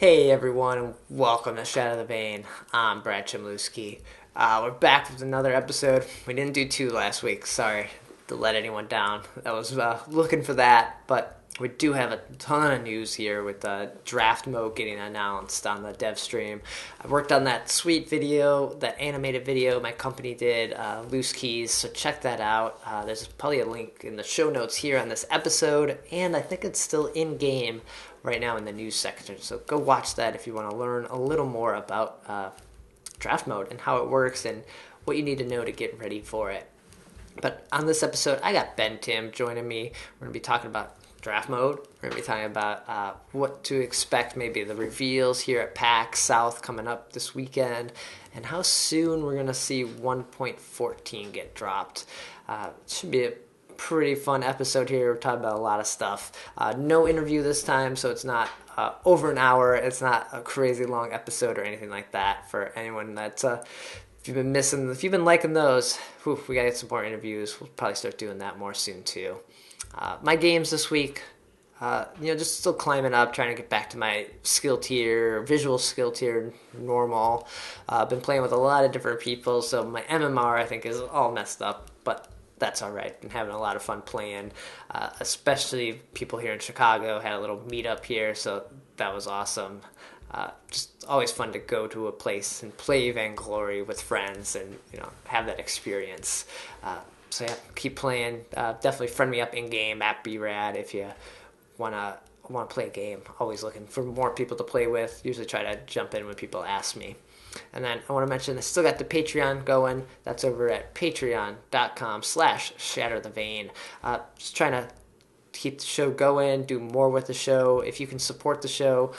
Hey everyone, and welcome to Shatter the Vein. I'm Brad Chimlewski. We're back with another episode. We didn't do two last week. Sorry to let anyone down. I was looking for that, but we do have a ton of news here with draft mode getting announced on the dev stream. I worked on that sweet video, that animated video my company did, LooseKeys, so check that out. There's probably a link in the show notes here on this episode, and I think it's still in-game right now in the news section. So go watch that if you want to learn a little more about draft mode and how it works and what you need to know to get ready for it. But on this episode, I got Ben Timm joining me. We're going to be talking about draft mode. We're going to be talking about what to expect, maybe the reveals here at Pax South coming up this weekend, and how soon we're going to see 1.14 get dropped. It should be a pretty fun episode here. We're talking about a lot of stuff. No interview this time, so it's not over an hour. It's not a crazy long episode or anything like that for anyone that's if you've been liking those, we gotta get some more interviews. We'll probably start doing that more soon too. My games this week, just still climbing up, trying to get back to my skill tier, visual skill tier, normal. Been playing with a lot of different people, so my MMR I think is all messed up, but that's all right. Been having a lot of fun playing, especially people here in Chicago had a little meetup here, so that was awesome. Just always fun to go to a place and play Vainglory with friends and have that experience. So yeah, keep playing. Definitely friend me up in game at BRAD if you wanna play a game. Always looking for more people to play with. Usually try to jump in when people ask me. And then I want to mention I still got the Patreon going. That's over at patreon.com/shatterthevein. Just trying to keep the show going, do more with the show. If you can support the show,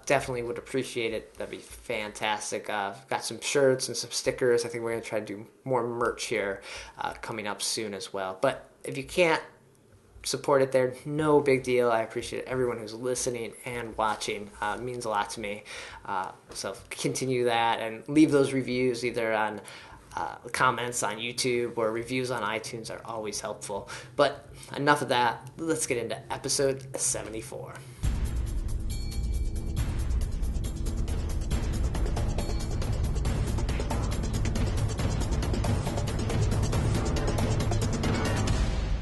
definitely would appreciate it. That'd be fantastic. Got some shirts and some stickers. I think we're going to try to do more merch here coming up soon as well. But if you can't support it there, no big deal. I appreciate everyone who's listening and watching. It means a lot to me. So continue that and leave those reviews either on comments on YouTube or reviews on iTunes are always helpful. But enough of that. Let's get into episode 74.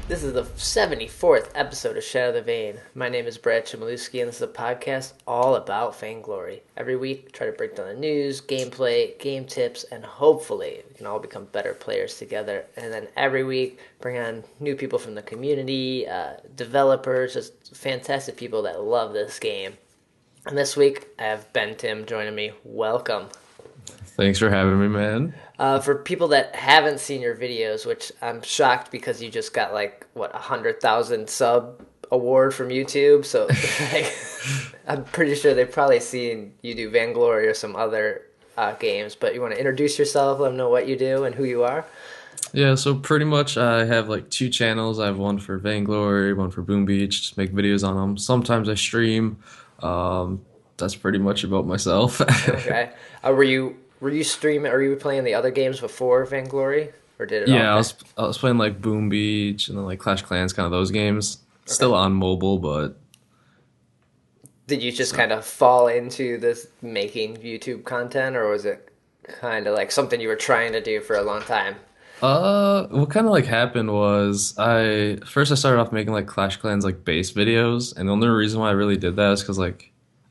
This is the 74th episode of Shatter the Vein. My name is Brad Chimlewski, and this is a podcast all about Vainglory. Every week, try to break down the news, gameplay, game tips, and hopefully we can all become better players together. And then every week, bring on new people from the community, developers, just fantastic people that love this game. And this week, I have Ben Timm joining me. Welcome. Thanks for having me, man. For people that haven't seen your videos, which I'm shocked because you just got 100,000 sub award from YouTube. So I'm pretty sure they've probably seen you do Vainglory or some other games. But you want to introduce yourself, let them know what you do and who you are? Yeah, so pretty much I have two channels. I have one for Vainglory, one for Boom Beach. Just make videos on them. Sometimes I stream. That's pretty much about myself. Okay. Were you streaming? Or were you playing the other games before Vainglory, or did it? Yeah, I was playing Boom Beach and then Clash Clans, kind of those games. Okay. Still on mobile, but did you just kind of fall into this making YouTube content, or was it kind of something you were trying to do for a long time? What kind of happened was I started off making Clash Clans base videos, and the only reason why I really did that is because I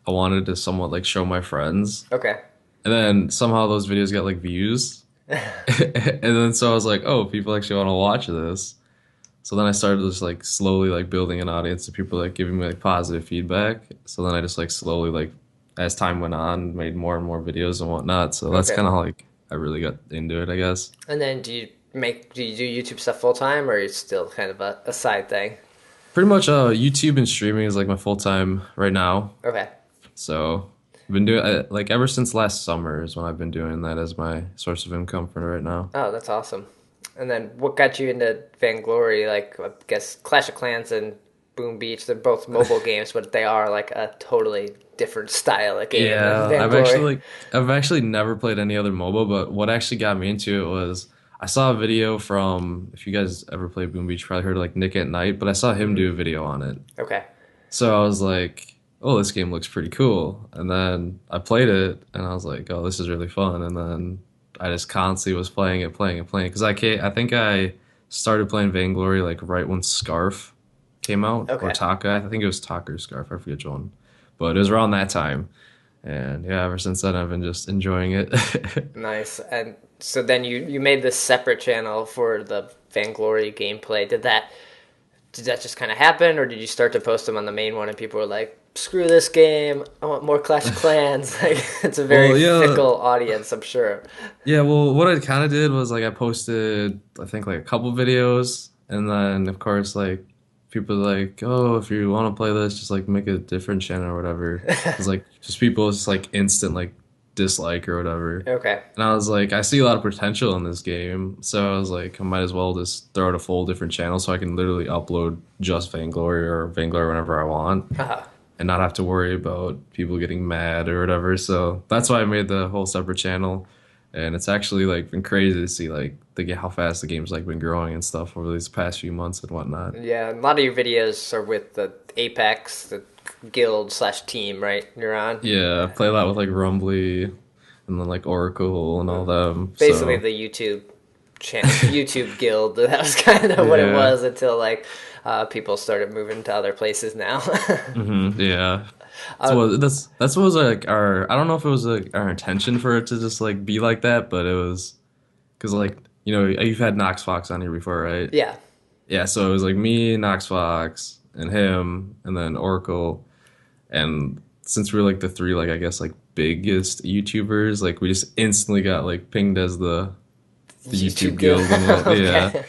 wanted to somewhat show my friends. Okay. And then somehow those videos got views. And then so I was oh, people actually want to watch this. So then I started just slowly building an audience of people giving me positive feedback. So then I just slowly as time went on made more and more videos and whatnot. So that's kind of how I really got into it, I guess. And then do you do YouTube stuff full time, or is it still kind of a side thing? Pretty much YouTube and streaming is my full time right now. Okay. So I've been doing ever since last summer is when I've been doing that as my source of income for right now. Oh, that's awesome. And then what got you into Vainglory? I guess Clash of Clans and Boom Beach, they're both mobile games, but they are a totally different style of game. Yeah, I've actually never played any other mobile, but what actually got me into it was I saw a video from, if you guys ever played Boom Beach, you probably heard Nick at Night, but I saw him do a video on it. Okay. So I was like, oh, this game looks pretty cool. And then I played it, and I was like, oh, this is really fun. And then I just constantly was playing it, playing it, playing it. Because I think I started playing Vainglory like right when Scarf came out, or Okay. Taka. I think it was Taka or Scarf. I forget which one, but it was around that time. And yeah, ever since then, I've been just enjoying it. Nice. And so then you made this separate channel for the Vainglory gameplay. Did that just kind of happen, or did you start to post them on the main one and people were like, "Screw this game! I want more Clash of Clans." Like it's a very Well, yeah, fickle audience, I'm sure. yeah. Well, what I kind of did was like I posted, I think like a couple videos, and then of course like people like, oh, if you want to play this, just like make a different channel or whatever. It's like just people just like instant like dislike or whatever. Okay. And I was like, I see a lot of potential in this game, so I was like, I might as well just throw out a full different channel so I can literally upload just Vainglory or Vainglory whenever I want Uh-huh. and not have to worry about people getting mad or whatever. So that's why I made the whole separate channel, and it's actually like been crazy to see like how fast the game's like been growing and stuff over these past few months and whatnot. Yeah, a lot of your videos are with the Apex, the guild slash team, right? You're on. Yeah, I play a lot with like Rumbly and then like Oracle and all them. Basically, So the YouTube channel, YouTube guild. That was kind of what it yeah, was until like people started moving to other places now. yeah. uh, So that's what was like our, I don't know if it was like our intention for it to just like be like that, but it was because like you know you've had Knox Fox on here before, right? yeah, Yeah, so it was like me, Knox Fox, and him, and then Oracle, and since we're like the three like I guess like biggest YouTubers, like we just instantly got like pinged as the YouTube YouTube guild. guild and yeah. Okay.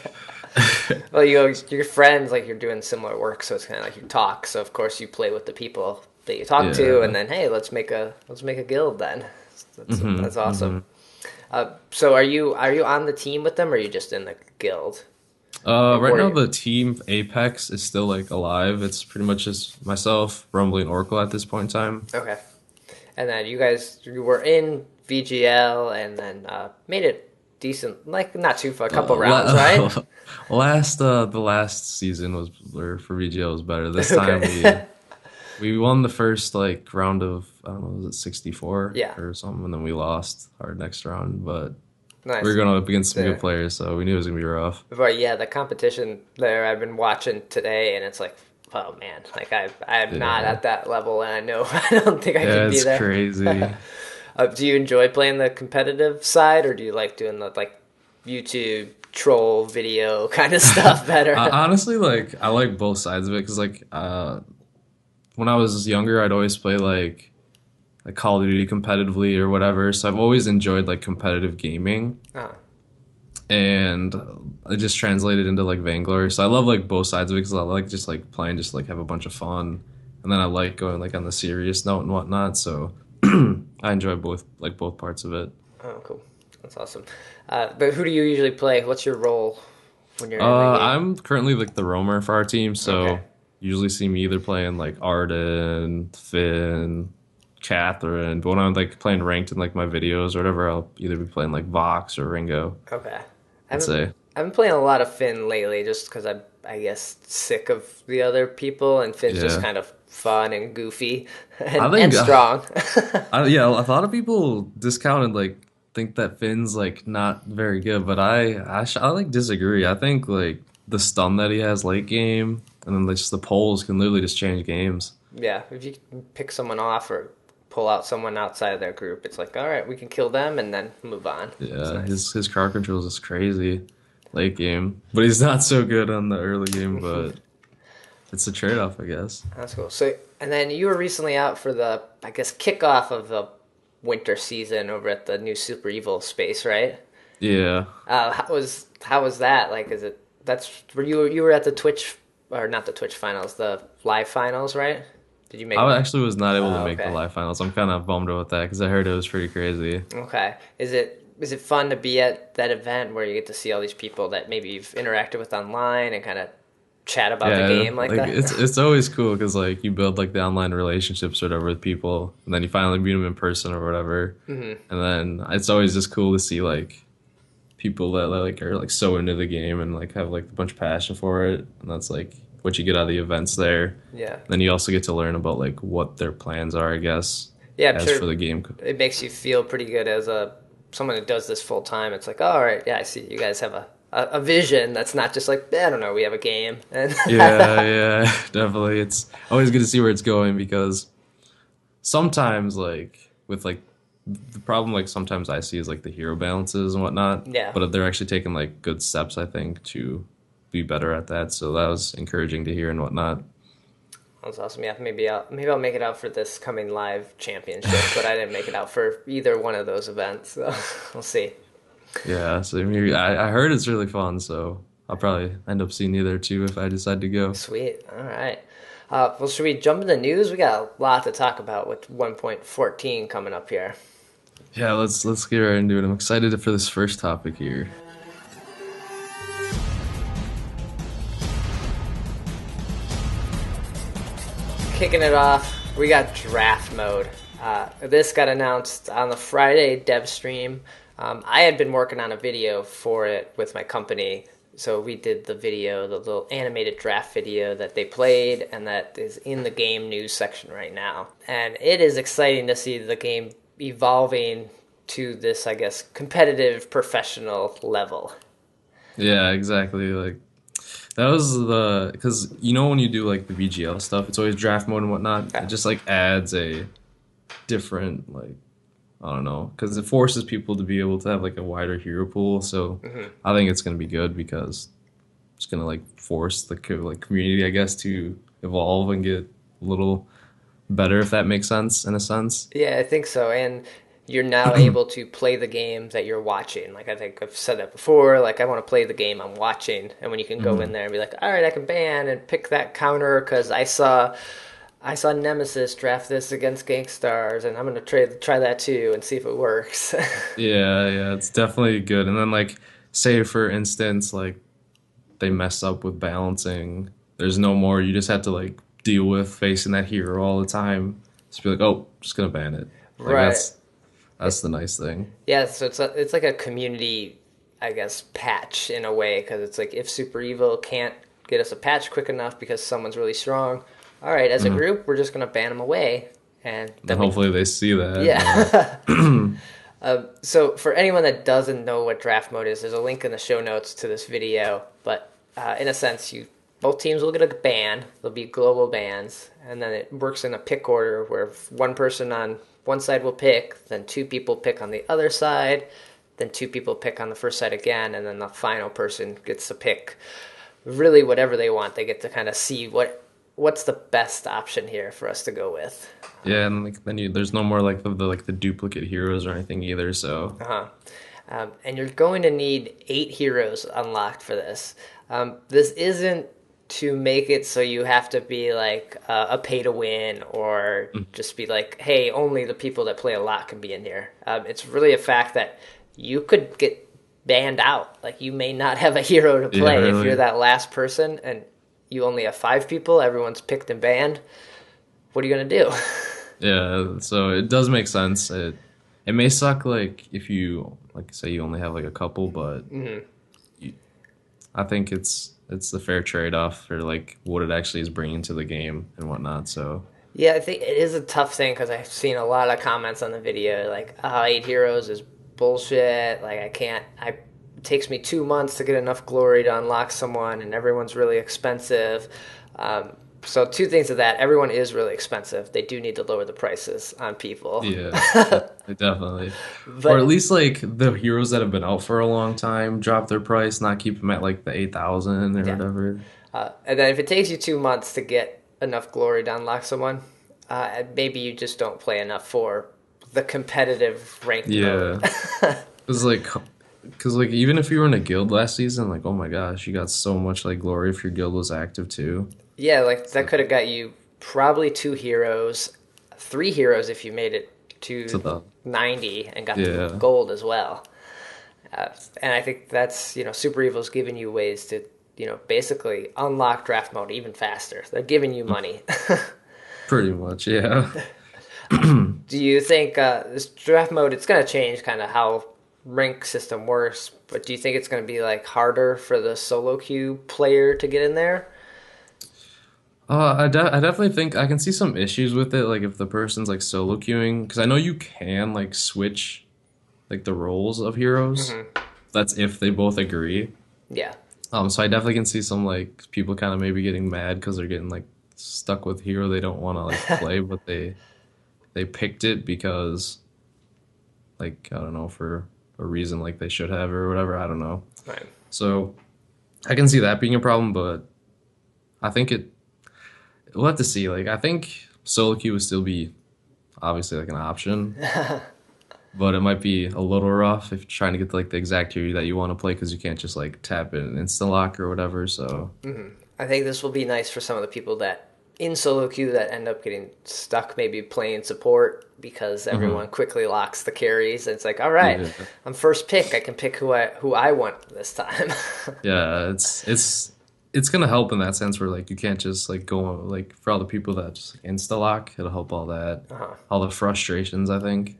Well, you're friends, like you're doing similar work, so it's kind of like you talk. So of course you play with the people that you talk to, and Yeah. then hey, let's make a guild then. That's Hmm. awesome. So are you on the team with them, or are you just in the guild? Right Or now the team Apex is still like alive. It's pretty much just myself, Rumbly, and Oracle at this point in time. okay, and then you were in VGL, and then made it decent, like not too far, a couple rounds, right? The last season was or for VGL was better. This time Okay. we won the first like round of I don't know, was it 64 Yeah, or something, and then we lost our next round. But we were nice. going up against some good The, players, so we knew it was gonna be rough. but yeah, the competition there I've been watching today, and it's like, oh man, like I'm not Yeah, at that level, and I know I don't think I yeah, could be it's there. crazy. Do you enjoy playing the competitive side, or do you like doing the like YouTube troll video kind of stuff better? Honestly, like I like both sides of it because like when I was younger, I'd always play like Call of Duty competitively or whatever. So I've always enjoyed like competitive gaming, Oh, and it just translated into like Vainglory. So I love like both sides of it because I like just like playing, just like have a bunch of fun, and then I like going like on the serious note and whatnot. So I enjoy both parts of it. oh, cool. That's awesome. But who do you usually play? What's your role when you're in the game? I'm currently like the roamer for our team, Okay. so you usually see me either playing like Arden, Finn, Catherine. But when I'm like playing ranked in like my videos or whatever, I'll either be playing like Vox or Ringo. Okay. I'd I've say. I've been playing a lot of Finn lately, just because I guess sick of the other people, and Finn's just Yeah, kind of fun and goofy I and think strong. yeah, a lot of people discounted like think that Finn's like not very good, but I like disagree. I think like the stun that he has late game, and then just the pulls can literally just change games. Yeah, if you can pick someone off or pull out someone outside of their group, it's like, all right, we can kill them and then move on. It's Yeah, nice. his crowd control is crazy late game, but he's not so good on the early game. But it's a trade off, I guess. That's cool. So, and then you were recently out for the, I guess, kickoff of the winter season over at the new Super Evil space, right? Yeah, How was that? Like, is it you were at the Twitch, or not the Twitch finals, the live finals, right? Did you make? I actually was not able to Oh, make the okay. live finals. I'm kind of bummed about that because I heard it was pretty crazy. Okay. Is it fun to be at that event where you get to see all these people that maybe you've interacted with online and kind of chat about the Yeah, game like like that? it's always cool because like you build like the online relationships or whatever with people, and then you finally meet them in person or whatever, and then it's always just cool to see like people that like are like so into the game and like have like a bunch of passion for it, and that's like what you get out of the events there. Yeah. Then you also get to learn about like what their plans are, I guess, Yeah, I'm as sure for the game. it makes you feel pretty good as a someone who does this full time. It's like, oh, all right, yeah, I see you guys have a vision that's not just like, I don't know, we have a game. And Yeah, yeah, definitely. It's always good to see where it's going because sometimes like with like the problem like sometimes I see is like the hero balances and whatnot, yeah, but they're actually taking like good steps I think to be better at that. So that was encouraging to hear and whatnot. that's awesome. Yeah, maybe I'll make it out for this coming live championship, but I didn't make it out for either one of those events. So we'll see. Yeah, so I heard it's really fun, so I'll probably end up seeing you there too if I decide to go. Sweet. All right. Well, should we jump into news? We got a lot to talk about with 1.14 coming up here. Yeah, let's get right into it. I'm excited for this first topic here. Kicking it off, we got draft mode. This got announced on the Friday dev stream. I had been working on a video for it with my company, so we did the video, the little animated draft video that they played, and that is in the game news section right now. And it is exciting to see the game evolving to this, I guess, competitive professional level. Yeah, exactly. Like that was the because you know when you do like the VGL stuff, it's always draft mode and whatnot. It just like adds a different like I don't know because it forces people to be able to have like a wider hero pool. So I think it's gonna be good because it's gonna like force the like community, I guess, to evolve and get a little better if that makes sense in a sense. Yeah, I think so. And you're now able to play the game that you're watching. Like I think I've said that before. Like I want to play the game I'm watching, and when you can go in there and be like, all right, I can ban and pick that counter because I saw Nemesis draft this against Gankstars, and I'm gonna try that too and see if it works. Yeah, yeah, it's definitely good. And then like say for instance like they mess up with balancing. There's no more. You just have to like deal with facing that hero all the time. Just be like, oh, just gonna ban it. Like Right. that's the nice thing. Yeah, so it's like a community, I guess, patch in a way because it's like if Super Evil can't get us a patch quick enough because someone's really strong, all right, as a group, we're just gonna ban them away, and then And hopefully they see that. yeah. So for anyone that doesn't know what draft mode is, there's a link in the show notes to this video. But in a sense, both teams will get a ban. There'll be global bans, and then it works in a pick order where one person on one side will pick, then two people pick on the other side, then two people pick on the first side again, and then the final person gets to pick really whatever they want. They get to kind of see what's the best option here for us to go with. Yeah, and like then there's no more like the duplicate heroes or anything either. So And you're going to need 8 heroes unlocked for this. This isn't to make it so you have to be like a pay to win or just be like, hey, only the people that play a lot can be in here. It's really a fact that you could get banned out. Like you may not have a hero to play really. if you're that last person and you only have 5 people, everyone's picked and banned. What are you going to do? yeah, so it does make sense. It may suck like if you like say you only have like a couple, but I think it's the fair trade off for like what it actually is bringing to the game and whatnot. So Yeah, I think it is a tough thing because I've seen a lot of comments on the video like, 8 heroes is bullshit. Like, it takes me 2 months to get enough glory to unlock someone, and everyone's really expensive. So 2 things of that. Everyone is really expensive. They do need to lower the prices on people. yeah, definitely. But Or at least like the heroes that have been out for a long time drop their price, not keep them at like the 8,000 or whatever. and then if it takes you 2 months to get enough glory to unlock someone, maybe you just don't play enough for the competitive ranked mode. Yeah, because like even if you were in a guild last season, like oh my gosh, you got so much like glory if your guild was active too. Yeah, like that could have got you probably 2 heroes, 3 heroes if you made it to To the 90 and got Yeah. the gold as well. And I think that's, Super Evil's giving you ways to, basically unlock draft mode even faster. They're giving you money. Pretty much, yeah. Do you think this draft mode, it's going to change kind of how rank system works, but do you think it's going to be like harder for the solo queue player to get in there? I definitely think I can see some issues with it, like if the person's like solo queuing, because I know you can like switch like the roles of heroes. Hmm. That's if they both agree. Yeah. So I definitely can see some like people kind of maybe getting mad because they're getting like stuck with hero they don't want to like play, but they picked it because like I don't know for a reason like they should have or whatever. I don't know. Right. So I can see that being a problem, but I think we'll have to see. Like I think solo queue would still be obviously like an option, but it might be a little rough if you're trying to get like the exact hero that you want to play because you can't just like tap it and instant lock or whatever. So Hmm. I think this will be nice for some of the people that in solo queue that end up getting stuck maybe playing support because mhm. everyone quickly locks the carries. And it's like, all right, Yeah, I'm first pick. I can pick who I want this time. yeah, it's gonna help in that sense where like you can't just like go like for all the people that just like, insta lock, it'll help all that, Uh-huh. all the frustrations I think,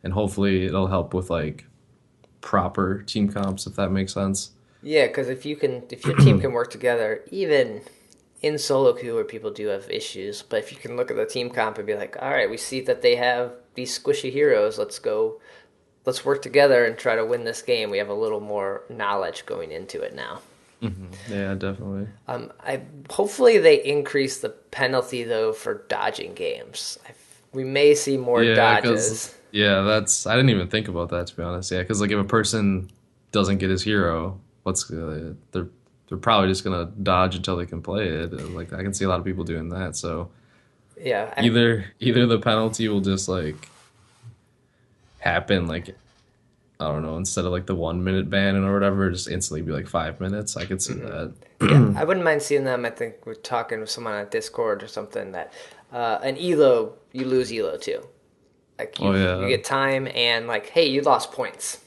and hopefully it'll help with like proper team comps if that makes sense. Yeah, because if your team can work together, even in solo queue where people do have issues, but if you can look at the team comp and be like, all right, we see that they have these squishy heroes. Let's work together and try to win this game. We have a little more knowledge going into it now. Yeah, definitely. I hopefully they increase the penalty though for dodging games. We may see more Yeah, because dodges. yeah, that's I didn't even think about that to be honest. Yeah, because like if a person doesn't get his hero, they're probably just gonna dodge until they can play it. Like I can see a lot of people doing that. So Yeah, either the penalty will just like happen like I don't know instead of like the 1 minute ban or whatever, just instantly be like 5 minutes. I could see that. yeah, I wouldn't mind seeing them. I think we're talking with someone on Discord or something that an elo you lose elo too. Like Oh you yeah, get time and like hey you lost points,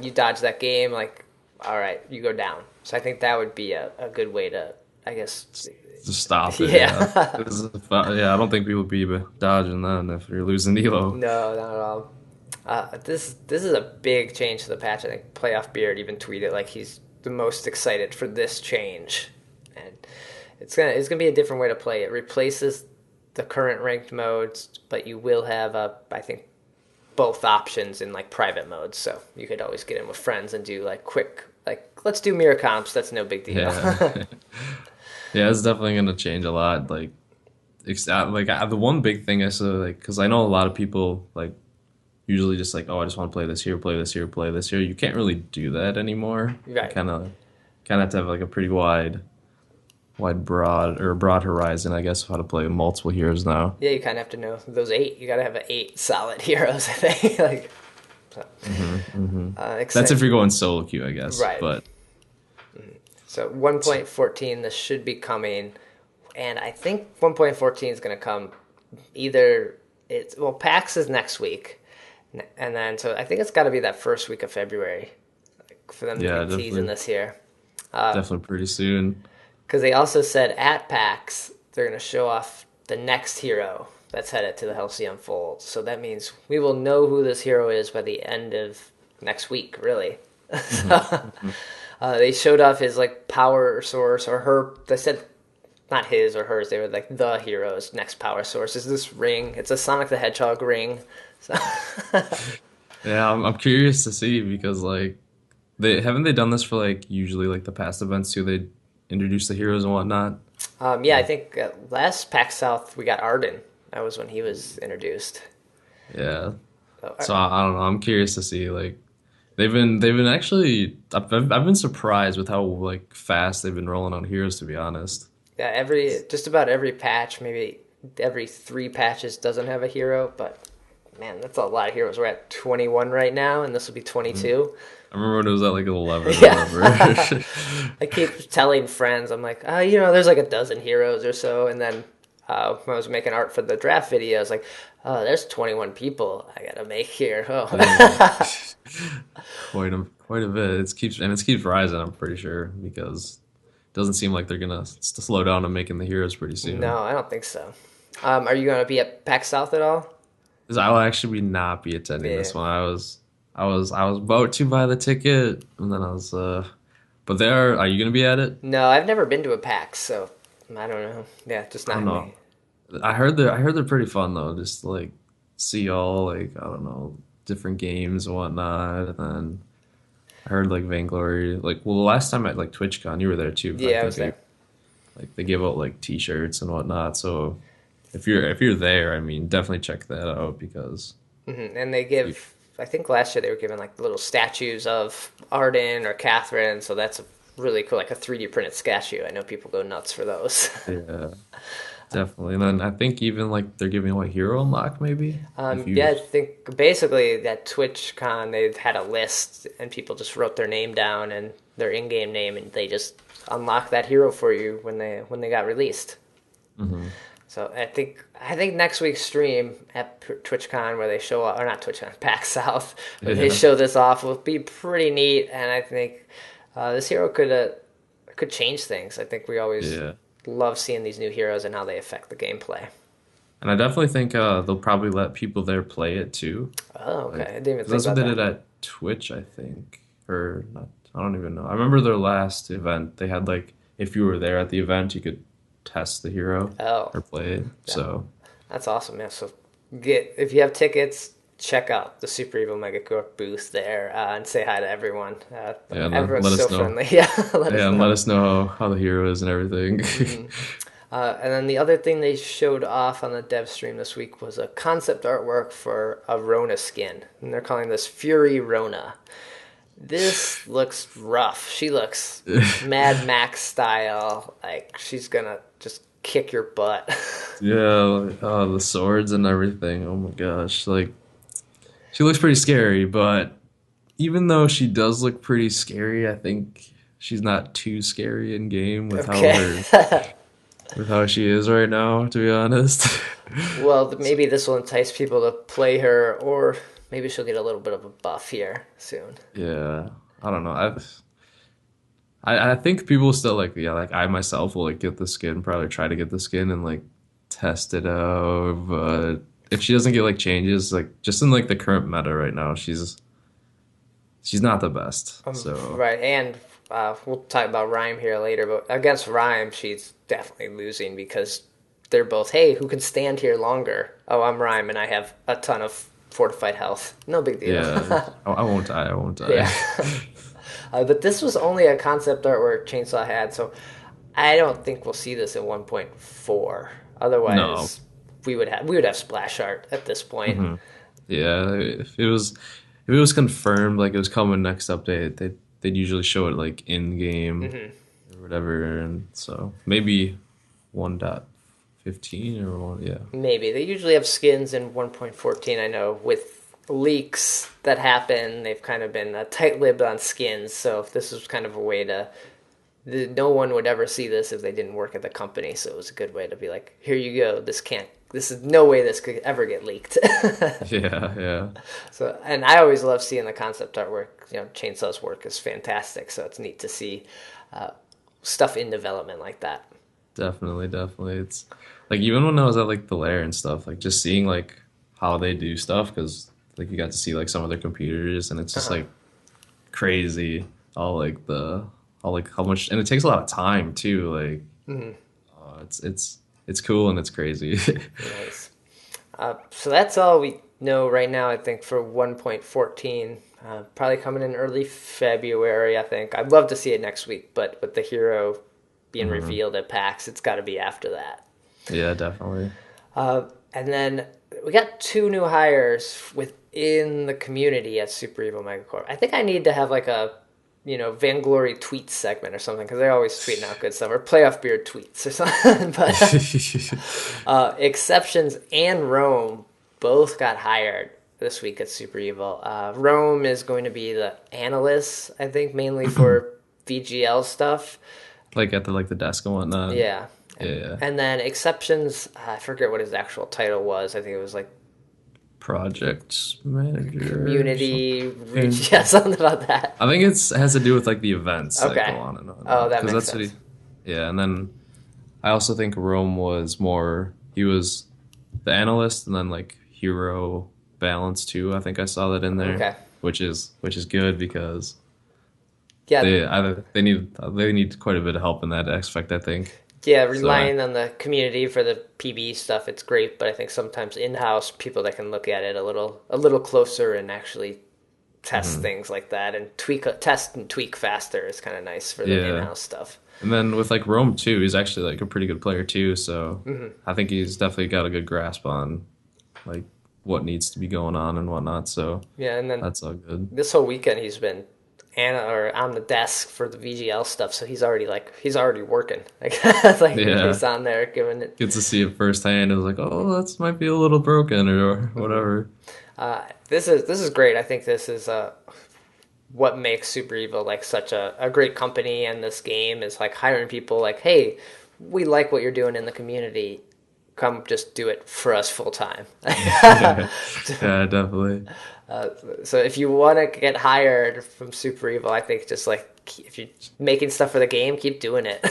you dodge that game like all right you go down. So I think that would be a good way to I guess just stop it. Yeah, yeah. yeah. I don't think people would be dodging that if you're losing Elo. No, not at all. This is a big change to the patch. I think Playoff Beard even tweeted like he's the most excited for this change, and it's gonna be a different way to play. It replaces the current ranked modes, but you will have I think both options in like private modes, so you could always get in with friends and do like quick like let's do mirror comps. That's no big deal. Yeah, yeah. It's definitely gonna change a lot. Like, the one big thing I saw, like, because I know a lot of people like usually just like, oh, I just want to play this here, play this here, play this here. You can't really do that anymore. You Right. kind of have to have like a pretty broad horizon, I guess, of how to play multiple heroes now. Yeah, you kind of have to know those eight. You got to have eight solid heroes. I think like so, That's if exciting. you're going solo queue, I guess. Right. But So 1.14, this should be coming, and I think 1.14 is going to come either it's well PAX is next week, and then so I think it's got to be that first week of February like, for them to yeah, be teasing definitely, this here. definitely pretty soon. Because they also said at PAX they're going to show off the next hero that's headed to the Halcyon Fold. So that means we will know who this hero is by the end of next week, really. So, they showed off his like power source or her. They said not his or hers. They were like the hero's next power source is this ring. It's a Sonic the Hedgehog ring. So Yeah, I'm curious to see because like they haven't they done this for like usually like the past events too. They introduce the heroes and whatnot. yeah, I think last Pax South we got Arden. That was when he was introduced. Yeah. So, So I don't know. I'm curious to see like they've been actually I've been surprised with how like fast they've been rolling on heroes to be honest. yeah, just about every patch, maybe every three patches doesn't have a hero, but man, that's a lot of heroes. We're at 21 right now, and this will be 22. I remember when it was at like 11 or Yeah, whatever. I keep telling friends, I'm like, there's like a dozen heroes or so, and then when I was making art for the draft video, I was like, oh, there's 21 people I gotta make here. Yeah. Oh, Quite a bit. It keeps rising, I'm pretty sure, because it doesn't seem like they're gonna slow down on making the heroes pretty soon. no, I don't think so. Are you gonna be at PAX South at all? 'Cause I will actually not be attending Yeah. this one. I was about to buy the ticket, and then but are you gonna be at it? No, I've never been to a PAX, so I don't know. Yeah, just I don't not me. know. I heard they're pretty fun though. Just to, like see all like I don't know different games and whatnot. And then I heard like Vainglory. Like well, the last time at like TwitchCon, you were there too. I Yeah, I think was there. like they give out like T-shirts and whatnot. So if you're there, I mean, definitely check that out because And they you, give, I think last year they were giving like little statues of Arden or Catherine, so that's really cool, like a 3D printed statue. I know people go nuts for those. yeah, definitely. And then I think even like they're giving away Hero Unlock maybe if Yeah, you I think basically that TwitchCon they've had a list and people just wrote their name down and their in-game name and they just unlock that hero for you when they got released. Mhm. So I think next week's stream at TwitchCon where they show or not TwitchCon PAX South where they Yeah, show this off will be pretty neat and I think this hero could change things. I think we always yeah. love seeing these new heroes and how they affect the gameplay. And I definitely think they'll probably let people there play it too. Oh, okay. I Like, didn't even 'cause think that's what about they that. did at Twitch, I think, or not. I don't even know. I remember their last event. They had like, if you were there at the event, you could test the hero Oh, or play it. yeah. So That's awesome, man. So if you have tickets, check out the Super Evil Megacorp booth there and say hi to everyone. yeah, and then Everyone's let so us know. friendly. Yeah, let us Yeah, and let know. us know how the hero is and everything. And then the other thing they showed off on the dev stream this week was a concept artwork for a Rona skin, and they're calling this Fury Rona. This looks rough. She looks Mad Max style. Like she's gonna just kick your butt. Yeah, the swords and everything. Oh my gosh, like she looks pretty scary, but even though she does look pretty scary, I think she's not too scary in game Okay. with how she is right now, to be honest. Well, maybe this will entice people to play her, or maybe she'll get a little bit of a buff here soon. Yeah, I don't know. I think people still like yeah, like I myself will like get the skin, probably try to get the skin and like test it out, but if she doesn't get like changes, like just in like the current meta right now, she's not the best. So Right, and we'll talk about Rime here later, but against Rime, she's definitely losing because they're both, hey, who can stand here longer? Oh, I'm Rime, and I have a ton of fortified health. No big deal. yeah, I won't die. I won't Yeah. die. But this was only a concept artwork Chainsaw had, so I don't think we'll see this in 1.4. No. Otherwise, we would have splash art at this point. Hmm. Yeah, if it was confirmed like it was coming next update, they'd usually show it like in game or whatever, and so maybe 1.15 or one. Yeah, Maybe. They usually have skins in 1.14, I know. With leaks that happen, they've kind of been tight-lipped on skins, so this was kind of a way to... No one would ever see this if they didn't work at the company, so it was a good way to be like, here you go, this is no way this could ever get leaked. yeah, yeah. So, and I always love seeing the concept artwork. Chainsaw's work is fantastic, so it's neat to see stuff in development like that. Definitely, definitely. It's like even when I was at like the lair and stuff, like just seeing like how they do stuff because like you got to see like some of their computers and it's just like crazy all like the all like how much and it takes a lot of time too. Like it's cool and it's crazy. Nice. So that's all we know right now, I think, for 1.14. Probably coming in early February, I think. I'd love to see it next week, but with the hero being revealed at PAX, it's got to be after that. Yeah, definitely. And then we got two new hires within the community at Super Evil Megacorp. I think I need to have like a, Vainglory tweets segment or something because they're always tweeting out good stuff or playoff beard tweets or something. But Exceptions and Rome both got hired this week at Super Evil. Rome is going to be the analyst, I think, mainly for VGL stuff. Like at the desk and whatnot. Yeah. Yeah. And then Exceptions, I forget what his actual title was. I think it was like Project manager. community reach, yeah, something about that. I think it has to do with like the events that Okay. go on and on. Oh, that 'Cause makes that's what sense. yeah, and then I also think Rome was more he was the analyst and then like hero balance too. I think I saw that in there. Okay. Which is good because Yeah, they need quite a bit of help in that aspect, I think. Yeah, So I, relying on the community for the PB stuff, it's great, but I think sometimes in-house people that can look at it a little closer and actually test mhm. things like that and test and tweak faster is kind of nice for the Yeah. in-house stuff. And then with like Rome too, he's actually like a pretty good player too. So I think he's definitely got a good grasp on like what needs to be going on and whatnot. So Yeah, and then that's all good. this whole weekend he's been or on the desk for the VGL stuff, so he's already working. Like Yeah. he's on there giving it. Get to see it firsthand. It was like, oh, that might be a little broken or whatever. This is great. I think this is what makes Super Evil like such a great company, and this game is like hiring people like, hey, we like what you're doing in the community. Come just do it for us full time. Yeah, yeah, definitely. So if you want to get hired from Super Evil, I think just like if you're making stuff for the game, keep doing it.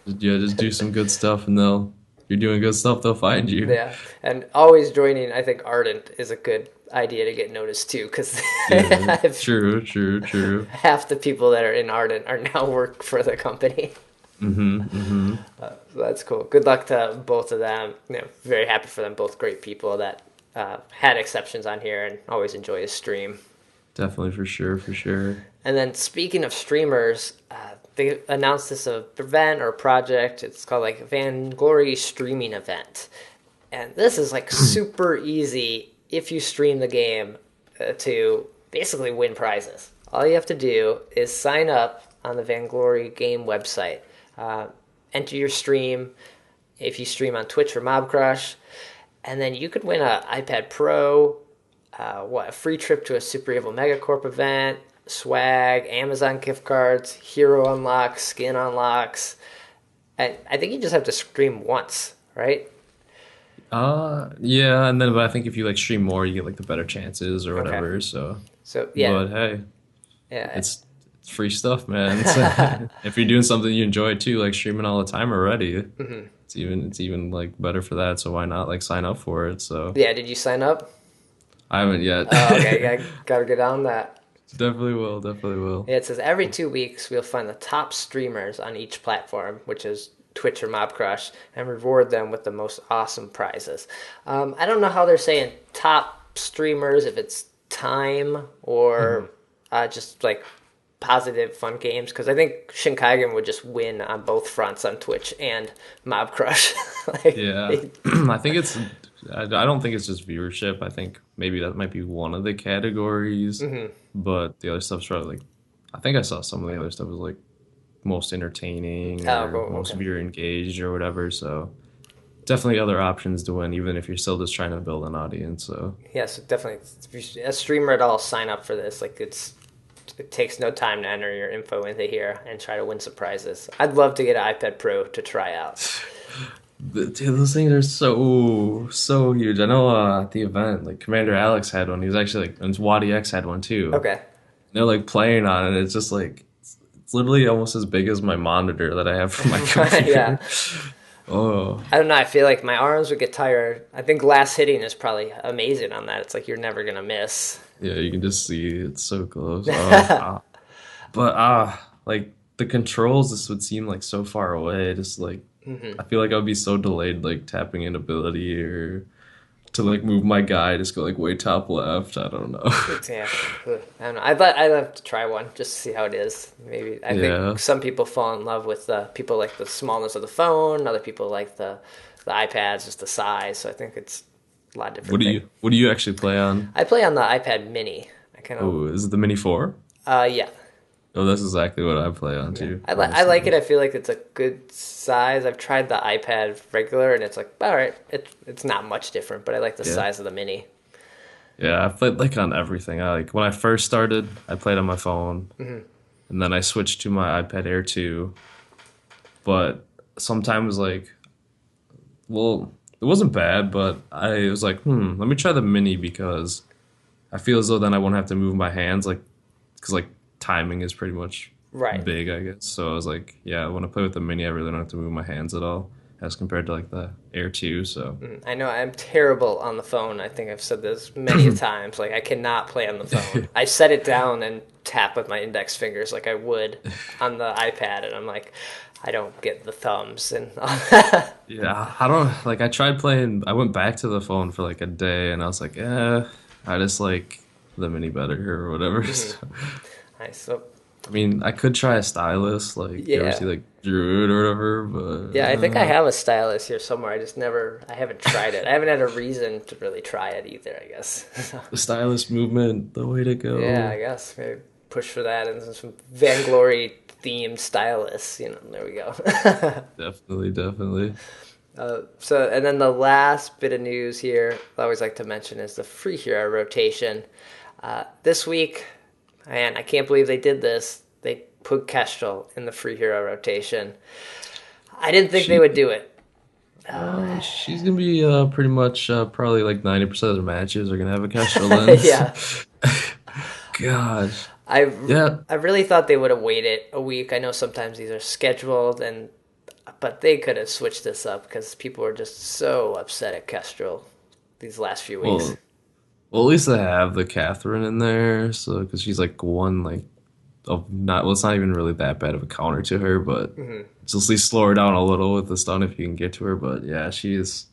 Yeah, just do some good stuff, and they'll. If you're doing good stuff, they'll find you. Yeah, and always joining. I think Ardent is a good idea to get noticed too, because Yeah, true, true, true. half the people that are in Ardent are now work for the company. Mm-hmm. So that's cool. Good luck to both of them. Very happy for them. Both great people that had exceptions on here and always enjoy his stream. Definitely, for sure, for sure. And then speaking of streamers, they announced this event or project. It's called like Vainglory streaming event, and this is like super easy if you stream the game to basically win prizes. All you have to do is sign up on the Vainglory game website, enter your stream if you stream on Twitch or Mobcrush, and then you could win an iPad Pro, a free trip to a Super Evil Megacorp event, swag, Amazon gift cards, hero unlocks, skin unlocks. And I think you just have to stream once, right? Yeah, and then but I think if you like stream more, you get like the better chances or Okay. whatever. So, So yeah, but hey, yeah, it's free stuff, man. If you're doing something you enjoy too, like streaming all the time already, it's even like better for that. So why not like sign up for it? So yeah. Did you sign up? I haven't yet. Oh, okay, gotta get on that. Definitely will. Definitely will. Yeah, it says every 2 weeks we'll find the top streamers on each platform, which is Twitch or Mobcrush, and reward them with the most awesome prizes. I don't know how they're saying top streamers, if it's time or just like positive fun games, because I think Shinkaigen would just win on both fronts on Twitch and Mobcrush. like, Yeah, I think it's. I don't think it's just viewership. I think maybe that might be one of the categories, but the other stuff's probably like. I think I saw some of the other stuff was like most entertaining oh, or most okay. viewer engaged or whatever. So definitely other options to win, even if you're still just trying to build an audience. So Yes, definitely. If you're a streamer at all, sign up for this. Like it takes no time to enter your info into here and try to win some prizes. I'd love to get an iPad Pro to try out. Dude, those things are so huge. I know at the event, like Commander Alex had one. He was actually like, and Wadi X had one too. Okay. They're like playing on it. It's just like it's literally almost as big as my monitor that I have for my computer. Yeah. Oh, I don't know. I feel like my arms would get tired. I think last hitting is probably amazing on that. It's like you're never gonna miss. yeah, you can just see it's so close. But like the controls, this would seem like so far away. Just like I feel like I would be so delayed, like tapping in ability or to like move my guy, just go like way top left. I don't know. Yeah. I don't know. I'd love to try one just to see how it is. Maybe I Yeah. think some people fall in love with people like the smallness of the phone. Other people like the iPads, just the size. So I think it's a lot of different things. What do you actually play on? I play on the iPad Mini. I kind of Oh, is it the Mini 4? yeah. Oh, that's exactly what I play on too. I honestly. like it. I feel like it's a good size. I've tried the iPad regular, and it's like all right. It's not much different, but I like the Yeah. size of the Mini. Yeah, I played like on everything. I like when I first started, I played on my phone, and then I switched to my iPad Air 2. But sometimes like, well, it wasn't bad, but I was like, let me try the Mini because I feel as though then I won't have to move my hands, like, because like timing is pretty much Right. big, I guess. So I was like, yeah, when I play with the Mini, I really don't have to move my hands at all, as compared to like the Air 2. So I know I'm terrible on the phone. I think I've said this many times. Like I cannot play on the phone. I set it down and tap with my index fingers like I would on the iPad, and I'm like, I don't get the thumbs and all. Yeah, I don't like. I tried playing. I went back to the phone for like a day, and I was like, I just like the mini better or whatever. So, Nice. So I mean, I could try a stylus. Like, you ever see yeah. like Druid or whatever? Yeah, I think I But have a stylus here somewhere. I haven't tried it. I haven't had a reason to really try it either, I guess. the stylus movement, the way to Yeah, go. I guess maybe push for that and some Vainglory themed stylus. There we go. Definitely, definitely. So, and then the last bit of news here I always like to mention is the free hero rotation. This week, man, I can't believe they did this. They put Kestrel in the free hero rotation. I didn't think they She, would do it. she's gonna be pretty much probably like 90% of the matches are gonna have a Kestrel lens. Yeah, Gosh, I yeah. I really thought they would have waited a week. I know sometimes these are scheduled, but they could have switched this up because people were just so upset at Kestrel these last few weeks. Well, at least they have the Catherine in there, so because she's like one like of not well, it's not even really that bad of a counter to her, but just at least slow her down a little with the stun if you can get to her. But yeah, she's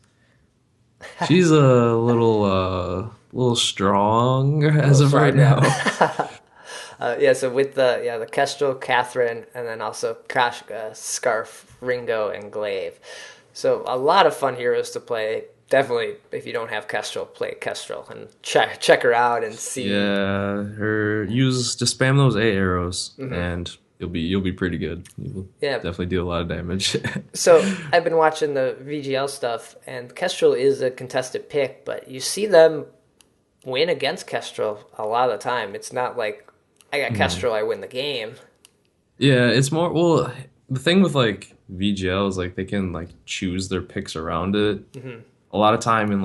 a little strong as of right Slide, yeah. now. Yeah, so with the Kestrel, Catherine, and then also Scarf, Ringo, and Glaive. So a lot of fun heroes to play. Definitely, if you don't have Kestrel, play Kestrel and check her out and see. Yeah, her use just spam those A arrows and you'll be pretty good. You'll Yeah. definitely do a lot of damage. So I've been watching the VGL stuff, and Kestrel is a contested pick, but you see them win against Kestrel a lot of the time. It's not like I got Kestrel, I win the game. Yeah, it's more well. The thing with like VGL is like they can like choose their picks around it. A lot of time in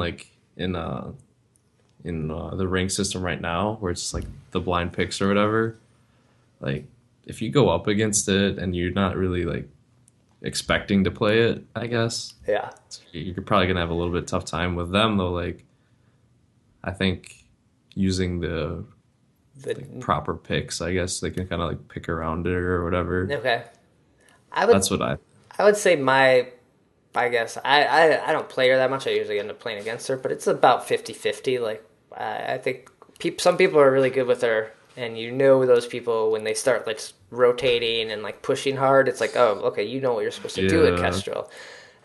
the rank system right now, where it's like the blind picks or whatever. Like if you go up against it and you're not really like expecting to play it, I guess Yeah. you're probably gonna have a little bit tough time with them though. Like I think using the The, proper picks, I guess they can kind of like pick around it or whatever. okay. I would That's what I would say I guess I don't play her that much. I usually end up playing against her, but it's about 50-50. Like I think some people are really good with her, and those people when they start like rotating and like pushing hard. It's like, oh, okay, you know what you're supposed to do at Yeah. Kestrel,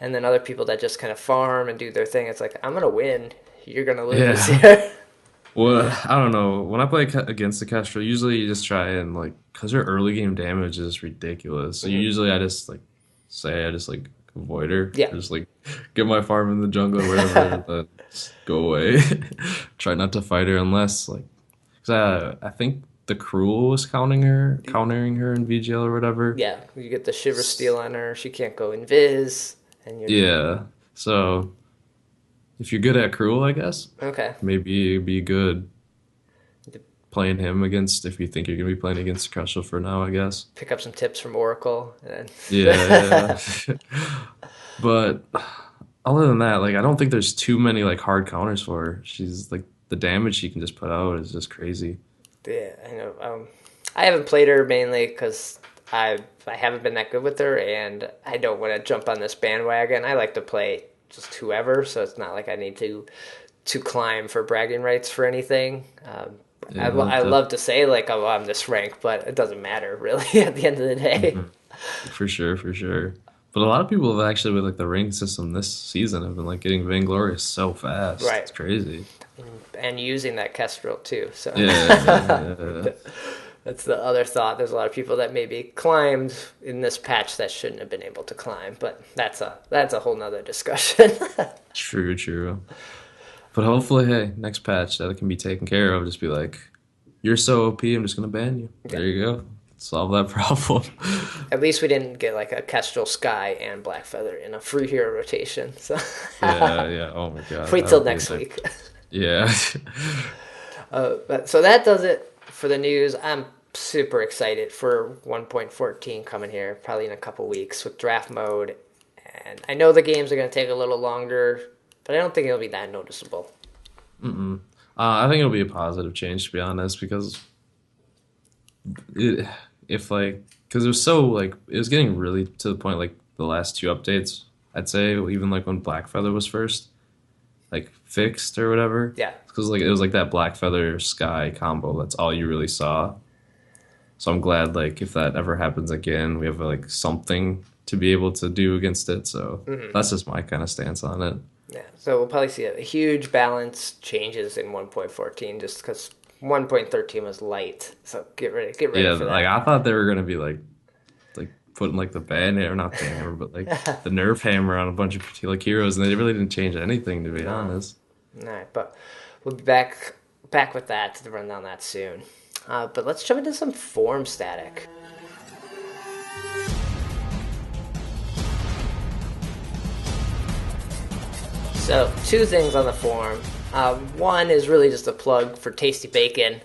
and then other people that just kind of farm and do their thing. It's like, I'm gonna win, you're gonna lose. Yeah. Yeah. Well, I don't know. When I play against the Kestrel, usually you just try and like, cause her early game damage is ridiculous. So usually I just like say I just like avoid her. Yeah. Just like get my farm in the jungle or whatever, and then just go away. Try not to fight her unless like, cause I think the Cruel was countering her in VGL or whatever. Yeah, you get the Shiver Steel on her. She can't go invis, and you're Yeah. So if you're good at Cruel, I guess okay. maybe it'd be good playing him against if you think you're gonna be playing against Kestrel for now, I guess. Pick up some tips from Oracle, and Yeah, yeah. But other than that, like I don't think there's too many like hard counters for her. She's like the damage she can just put out is just crazy. yeah, I know. I haven't played her mainly because I haven't been that good with her, and I don't want to jump on this bandwagon. I like to play just whoever, so it's not like I need to climb for bragging rights for anything. Yeah, I love to say like, oh, I'm this rank, but it doesn't matter really at the end of the day. for sure, for sure. But a lot of people have actually with like the rank system this season have been like getting Vainglory so fast. Right. It's crazy. And using that Kestrel too. So Yeah. that's the other thought. There's a lot of people that maybe climbed in this patch that shouldn't have been able to climb, but that's a whole nother discussion. True, true. But hopefully, hey, next patch that can be taken care of. Just be like, you're so OP, I'm just gonna ban you. There you go. Solve that problem. At least we didn't get like a Kestrel Sky and Blackfeather in a free hero rotation. So Yeah, yeah. Oh my god. wait that till would be next like- week. Yeah. So that does it for the news. I'm super excited for 1.14 coming here, probably in a couple weeks with draft mode. And I know the games are going to take a little longer, but I don't think it'll be that noticeable. I think it'll be a positive change, to be honest, because if like because it was so like it was getting really to the point like the last two updates. I'd say even like when Black Feather was first like fixed or whatever. Yeah. Because like it was like that Black Feather Sky combo. That's all you really saw. So I'm glad like if that ever happens again, we have like something to be able to do against it. So that's just my kind of stance on it. Yeah, so we'll probably see a huge balance changes in 1.14 just because 1.13 was light. So get ready Yeah, for like that. I thought they were gonna be like putting like the band hammer, not band hammer, but like the nerf hammer on a bunch of like heroes, and they really didn't change anything to be honest. All right, but we'll be back with that to run down that soon. But let's jump into some form static. So, two things on the forum. One is really just a plug for Tasty Bacon.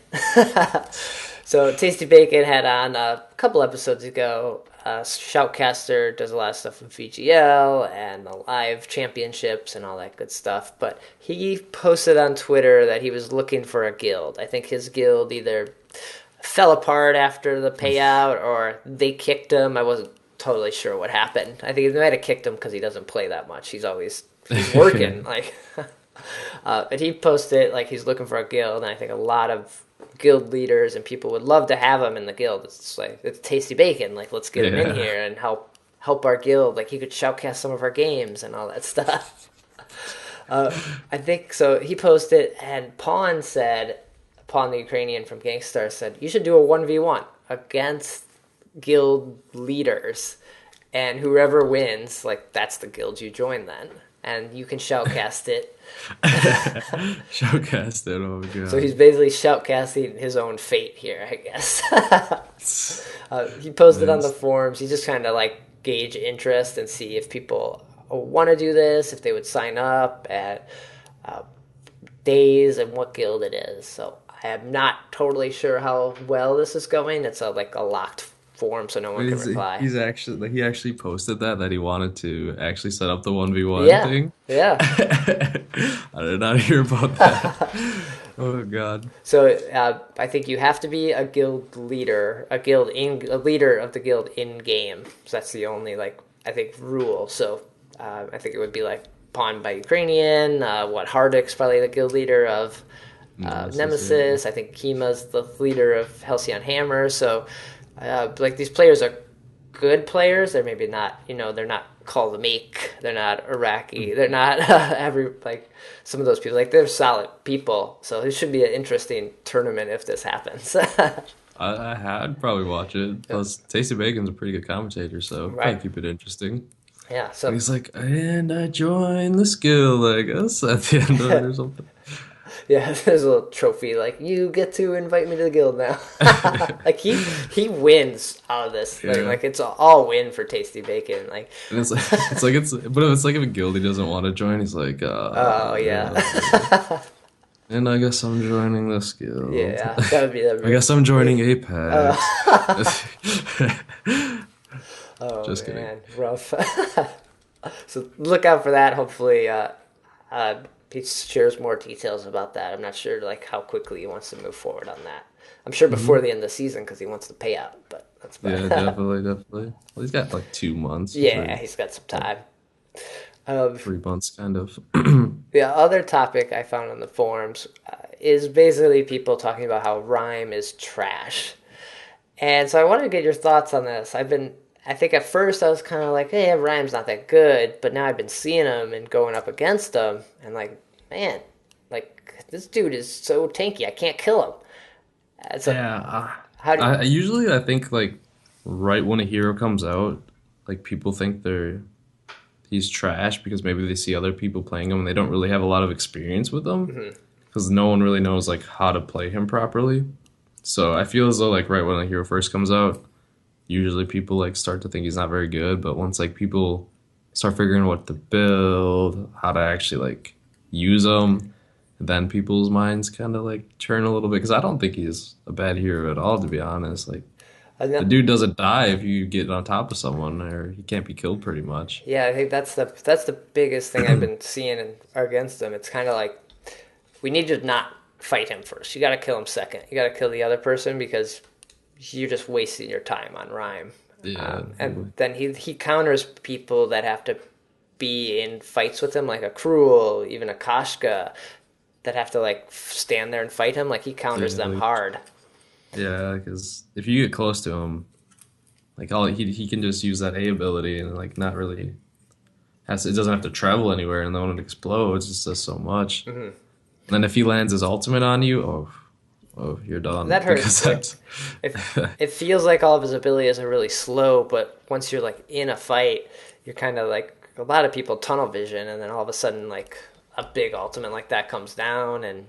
So, Tasty Bacon had on a couple episodes ago. Shoutcaster does a lot of stuff with VGL and the live championships and all that good stuff. But he posted on Twitter that he was looking for a guild. I think his guild either fell apart after the payout or they kicked him. I wasn't totally sure what happened. I think they might have kicked him because he doesn't play that much. He's working like. But he posted like he's looking for a guild, and I think a lot of guild leaders and people would love to have him in the guild. It's like it's Tasty Bacon. Like let's get him in here and help our guild. Like he could shoutcast some of our games and all that stuff. I think so. He posted, and Pawn the Ukrainian from Gangstar said, you should do a 1v1 against guild leaders, and whoever wins, like that's the guild you join then, and you can shoutcast it. Shoutcast it, oh my god. So he's basically shoutcasting his own fate here, I guess. He posted on the forums. He just kind of like gauge interest and see if people want to do this, if they would sign up at days and what guild it is. So I am not totally sure how well this is going. It's like a locked forum, so no one can reply. He actually posted that he wanted to actually set up the 1v1 thing. Yeah. I did not hear about that. Oh god. So I think you have to be a guild leader, a leader of the guild in game. So that's the only I think rule. So I think it would be like Pawn by Ukrainian. Hardik's probably the guild leader of Nemesis. I think Kima's the leader of Halcyon Hammer. So these players are good players. They're maybe not, they're not Call the Meek. They're not Iraqi. They're not some of those people. Like they're solid people. So it should be an interesting tournament if this happens. I'd probably watch it. Plus, Tasty Bacon's a pretty good commentator, so probably keep it interesting. Yeah. So he's like, and I joined the guild, I guess, at the end of it or something. Yeah, there's a little trophy, like, you get to invite me to the guild now. Like, he wins out of this thing. Like, it's all win for Tasty Bacon. Like, and it's like if a guild he doesn't want to join, he's like, and I guess I'm joining this guild. Yeah, that would be that. I guess I'm joining Apex. Just kidding. Man, rough. So look out for that. Hopefully, he shares more details about that. I'm not sure how quickly he wants to move forward on that. I'm sure before the end of the season because he wants the payout. But that's about it. Definitely. Well, he's got 2 months. Yeah, he's got some time. 3 months, kind of. The other topic I found on the forums is basically people talking about how Rime is trash. And so I wanted to get your thoughts on this. I think at first I was kind of like, hey, Rime's not that good, but now I've been seeing him and going up against him, and man, this dude is so tanky, I can't kill him. So, I think right when a hero comes out, people think he's trash because maybe they see other people playing him and they don't really have a lot of experience with him because no one really knows how to play him properly. So I feel as though right when a hero first comes out, usually people start to think he's not very good, but once people start figuring out what to build, how to actually use them, then people's minds kind of turn a little bit, because I don't think he's a bad hero at all, to be honest. The dude doesn't die if you get on top of someone, or he can't be killed pretty much. Yeah, I think that's the biggest thing I've been seeing against him. It's kind of we need to not fight him first. You got to kill him second. You got to kill the other person because you're just wasting your time on Rime. Yeah, And then he counters people that have to be in fights with him, like a Cruel, even a Kashka, that have to like stand there and fight him. Like he counters yeah, them hard. yeah. Because if you get close to him, like all he can just use that A ability and like not really it doesn't have to travel anywhere, and then when it explodes, it just does so much. Mm-hmm. And then if he lands his ultimate on you, you're done. That Because hurts. Like, it feels like all of his abilities are really slow, but once you're like in a fight, you're kind of like a lot of people tunnel vision, and then all of a sudden like a big ultimate like that comes down, and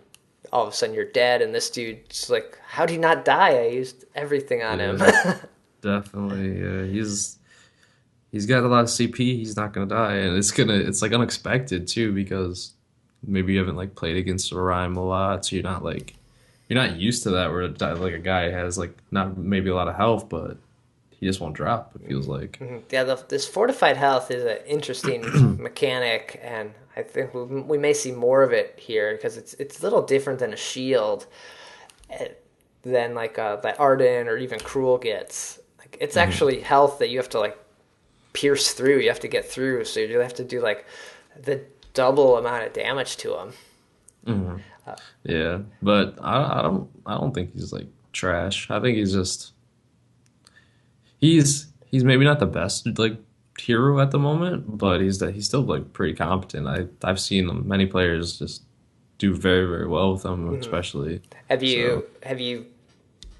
all of a sudden you're dead, and this dude's like, how'd he not die? I used everything on him. yeah, definitely, he's got a lot of CP. He's not gonna die, and it's like unexpected too because maybe you haven't like played against a Rime a lot, so you're not used to that where like a guy has like not maybe a lot of health, but he just won't drop. It feels like. Yeah, this fortified health is an interesting mechanic, and I think we may see more of it here because it's a little different than a shield, than like that Arden or even Cruel gets. Like it's actually health that you have to like pierce through. You have to get through, so you have to do like the double amount of damage to him. hmm Yeah, but I don't think he's like trash. I think he's maybe not the best like hero at the moment, but he's still like pretty competent. I've seen many players just do very very well with him, especially. Have So you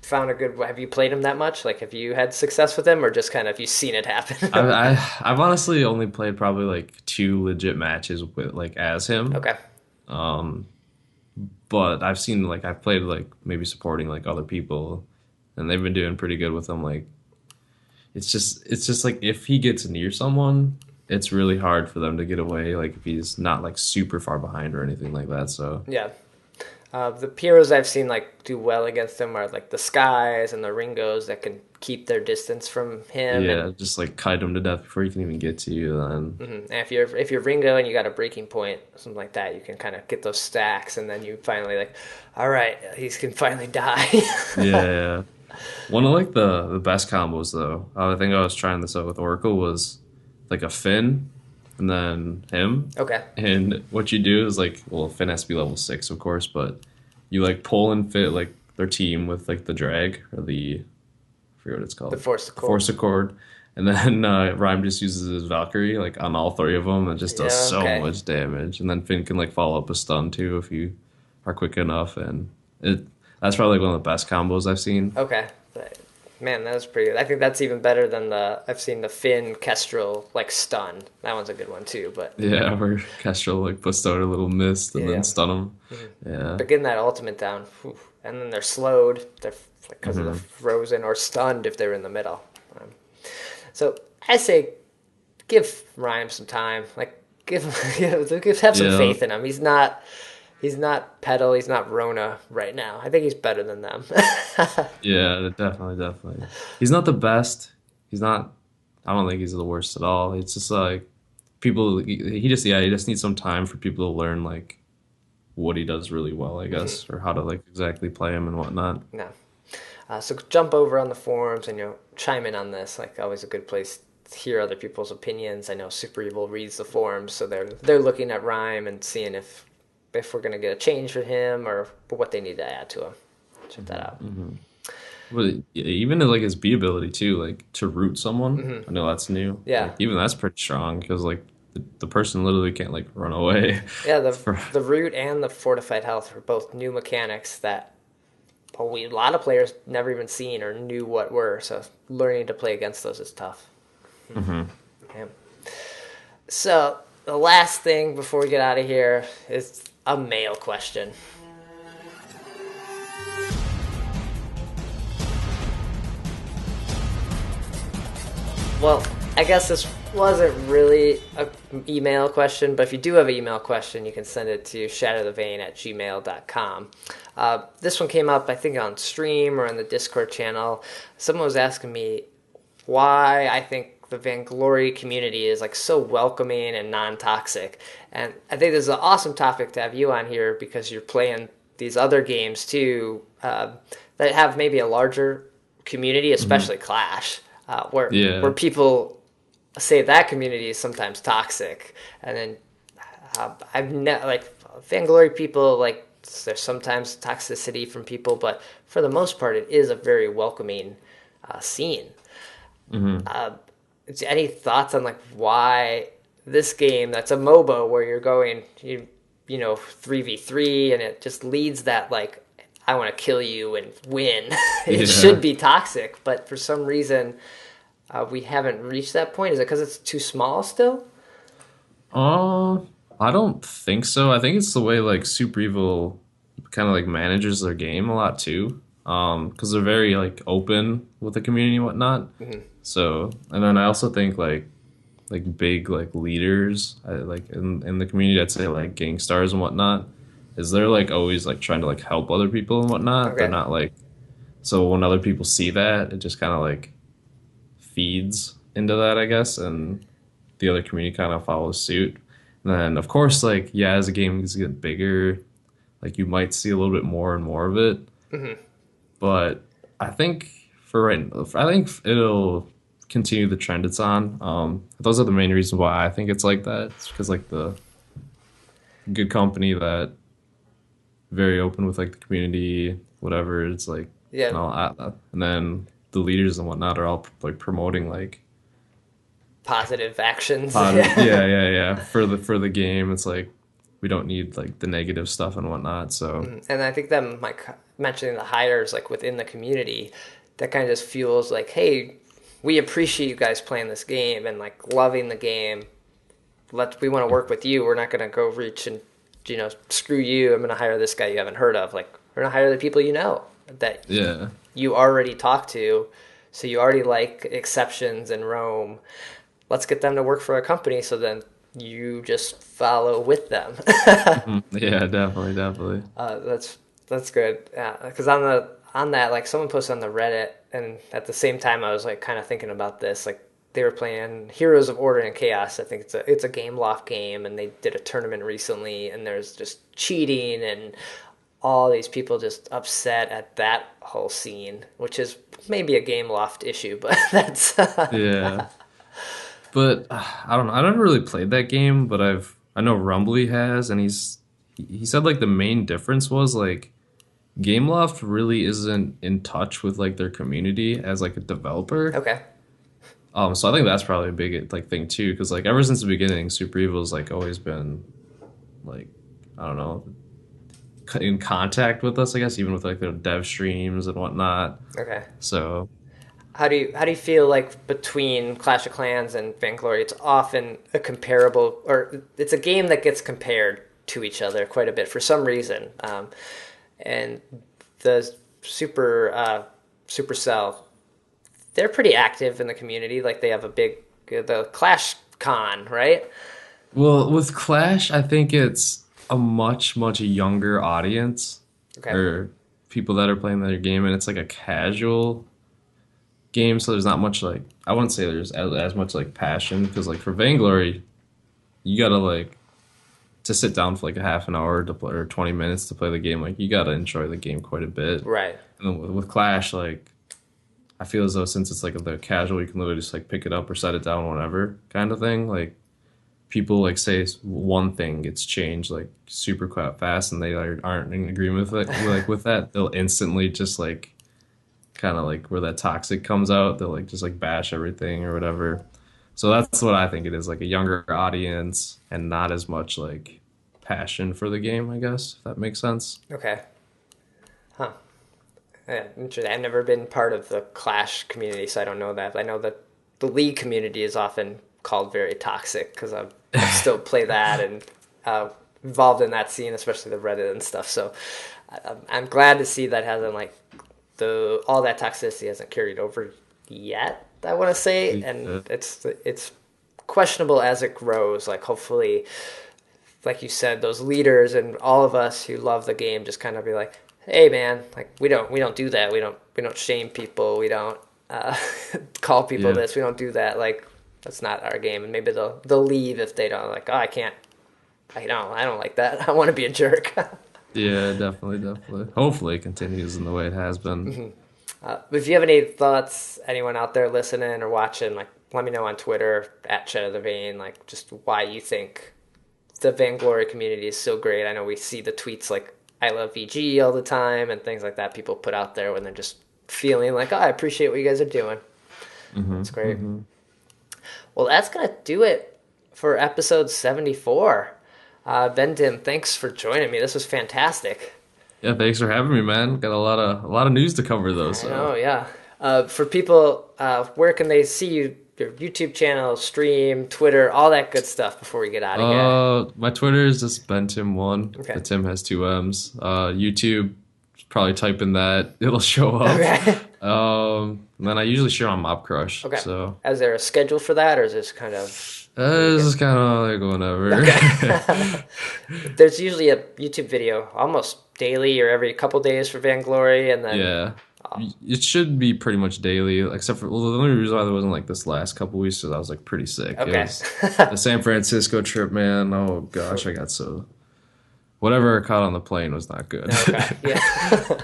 found a good? Have you played him that much? Like, have you had success with him, or just kind of you seen it I, happen? I've honestly only played probably like two legit matches with like as him. Okay. Um, but I've played like maybe supporting like other people, and they've been doing pretty good with him. Like it's just like if he gets near someone, it's really hard for them to get away. Like if he's not like super far behind or anything like that. So Yeah. The heroes I've seen like do well against him are like the Skies and the Ringos that can keep their distance from him. yeah, just like kite him to death before he can even get to you. Then And if you're Ringo and you got a breaking point, something like that, you can kind of get those stacks, and then you finally like, all right, he can finally die. yeah. One of like the best combos though. I think I was trying this out with Oracle was like a Finn and then him. Okay. And what you do is like, well, Finn has to be level 6, of course, but you like pull and fit like their team with like the drag or I forget what it's called. The Force Accord. Force Accord. And then Rhyme just uses his Valkyrie like on all three of them and just does so Okay. much damage. And then Finn can like follow up a stun too if you are quick enough. And that's probably like one of the best combos I've seen. Okay. Man, that was pretty good. I think that's even better than I've seen the Finn Kestrel like stun. That one's a good one too, but Yeah, where Kestrel like puts out a little mist and Yeah. then stun him. Yeah. but getting that ultimate down, whew, and then they're slowed. They're because of the frozen or stunned if they're in the middle. So I say, give Rhyme some time. Like have some Yeah. faith in him. He's not Petal. He's not Rona right now. I think he's better than them. Yeah, definitely. He's not the best. I don't think he's the worst at all. It's just like he just needs some time for people to learn like what he does really well, I guess, or how to like exactly play him and whatnot. No. So jump over on the forums and chime in on this. Like always, a good place to hear other people's opinions. I know Super Evil reads the forums, so they're looking at Rhyme and seeing if we're gonna get a change for him or what they need to add to him. Check that out. But even like his B ability too, like to root someone. I know that's new. Yeah. Like, even that's pretty strong because like the person literally can't like run away. Yeah, the root and the fortified health are both new mechanics that a lot of players never even seen or knew what were. So learning to play against those is tough. Yeah. So the last thing before we get out of here is a mail question. Well, I guess this wasn't really an email question, but if you do have an email question, you can send it to shatterthevein@gmail.com. This one came up, I think, on stream or in the Discord channel. Someone was asking me why I think the Vainglory community is like so welcoming and non-toxic. And I think this is an awesome topic to have you on here because you're playing these other games too that have maybe a larger community, especially Clash, where Yeah. people say that community is sometimes toxic, and then I've never like Vainglory people like there's sometimes toxicity from people, but for the most part, it is a very welcoming scene. Hmm. Any thoughts on like why this game that's a MOBA where you're going you know 3v3 and it just leads that like I want to kill you and win. It should Yeah. be toxic, but for some reason we haven't reached that point. Is it because it's too small still? Uh, I don't think so. I think it's the way like Super Evil kind of like manages their game a lot too. Because they're very like open with the community and whatnot. Mm-hmm. So, and then I also think like big like leaders like in the community, I'd say like gang stars and whatnot, is they're like always like trying to like help other people and whatnot. They're Okay. not like, so when other people see that, it just kind of like feeds into that, I guess, and the other community kind of follows suit. And then, of course, like, yeah, as the games get bigger, like, you might see a little bit more and more of it. Mm-hmm. But I think for right, I think it'll continue the trend it's on. Those are the main reasons why I think it's like that. It's because, like, the good company that very open with, like, the community, whatever, it's like, Yeah. and all that. And then the leaders and whatnot are all, like, promoting, like, Positive actions. positive, yeah. For the game, it's like we don't need like the negative stuff and whatnot. So And I think them like mentioning the hires like within the community, that kind of just fuels like, hey, we appreciate you guys playing this game and like loving the game. We want to work with you. We're not going to go reach and screw you. I'm going to hire this guy you haven't heard of. Like we're going to hire the people you know that yeah, you already talked to, so you already like Exceptions and Rome. Let's get them to work for a company, so then you just follow with them. mhm, yeah, definitely. That's good. Because on that, like someone posted on the Reddit, and at the same time, I was like kind of thinking about this. Like they were playing Heroes of Order and Chaos. I think it's a Game Loft game, and they did a tournament recently, and there's just cheating and all these people just upset at that whole scene, which is maybe a Game Loft issue, but that's Yeah, but I don't know. I never really played that game, but I know Rumbly has, and he said like the main difference was like Gameloft really isn't in touch with like their community as like a developer. okay. So I think that's probably a big like thing too, because like ever since the beginning, Super Evil's like always been like I don't know in contact with us, I guess, even with like their dev streams and whatnot. Okay. So How do you feel like between Clash of Clans and Vainglory? It's often a comparable, or it's a game that gets compared to each other quite a bit for some reason. And the Supercell, they're pretty active in the community. Like they have a big the Clash Con, right? well, with Clash, I think it's a much younger audience Okay. or people that are playing their game, and it's like a casual game, so there's not much like I wouldn't say there's as much like passion because like for Vainglory, you gotta like to sit down for like a half an hour to play or 20 minutes to play the game. Like you gotta enjoy the game quite a bit. Right. And then with Clash, like I feel as though since it's like the casual, you can literally just like pick it up or set it down whenever kind of thing. Like people like say one thing gets changed like super quite fast, and they aren't in agreement with it. Like with that, they'll instantly just like kind of like where that toxic comes out. They'll like just like bash everything or whatever. So that's what I think it is, like a younger audience and not as much like passion for the game, I guess, if that makes sense. Okay. Huh. Yeah, interesting. I've never been part of the Clash community, so I don't know that. I know that the League community is often called very toxic because I still play that and involved in that scene, especially the Reddit and stuff. So I'm glad to see that hasn't like all that toxicity hasn't carried over yet. I want to say, and it's questionable as it grows. Like hopefully, like you said, those leaders and all of us who love the game just kind of be like, hey man, like we don't do that. We don't shame people. We don't call people Yeah. this. We don't do that. Like that's not our game. And maybe they'll leave if they don't like. Oh, I can't. I don't like that. I want to be a jerk. Yeah, definitely. Hopefully it continues in the way it has been. If you have any thoughts, anyone out there listening or watching, like let me know on Twitter at Shatter the Vein, like just why you think the Vainglory community is so great. I know we see the tweets like I love VG all the time and things like that people put out there when they're just feeling like, oh, I appreciate what you guys are doing. That's great. Well, that's going to do it for episode 74. Ben Timm, thanks for joining me. This was fantastic. Yeah, thanks for having me, man. Got a lot of news to cover though. So. Oh yeah. For people, where can they see you? Your YouTube channel, stream, Twitter, all that good stuff before we get out of here. My Twitter is just Ben Timm1. Okay. The Tim has 2 M's. YouTube, probably type in that, it'll show up. Okay. Then I usually share on Mob Crush. Okay. So is there a schedule for that, or is this kind of? this is kind of like whenever. Okay. There's usually a YouTube video almost daily or every couple days for Vainglory, and then Yeah. It should be pretty much daily, except for the only reason why there wasn't like this last couple weeks is I was like pretty sick. Okay. It was the San Francisco trip, man. Oh gosh, I got so whatever I caught on the plane was not good. Okay. Yeah.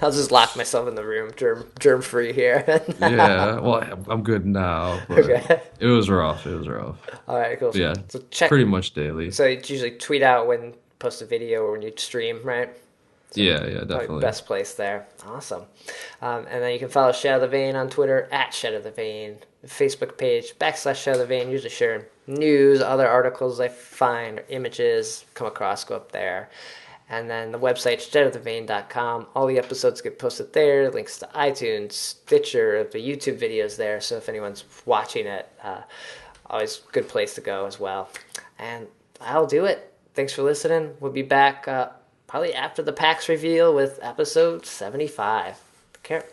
I'll just lock myself in the room, germ free here. Yeah. Well, I'm good now. But Okay. It was rough. It was rough. All right, cool. But yeah. So check. Pretty much daily. So you usually tweet out when you post a video or when you stream, right? Yeah, Probably definitely. best place there. Awesome. And then you can follow Shatter the Vein on Twitter at Shatter the Vein, Facebook page /Shatter the Vein. Usually share news, other articles I find, or images come across, go up there. And then the website shatterthevein.com. All the episodes get posted there. Links to iTunes, Stitcher, the YouTube videos there. So if anyone's watching it, always a good place to go as well. And that'll do it. Thanks for listening. We'll be back probably after the PAX reveal with episode 75. Take care.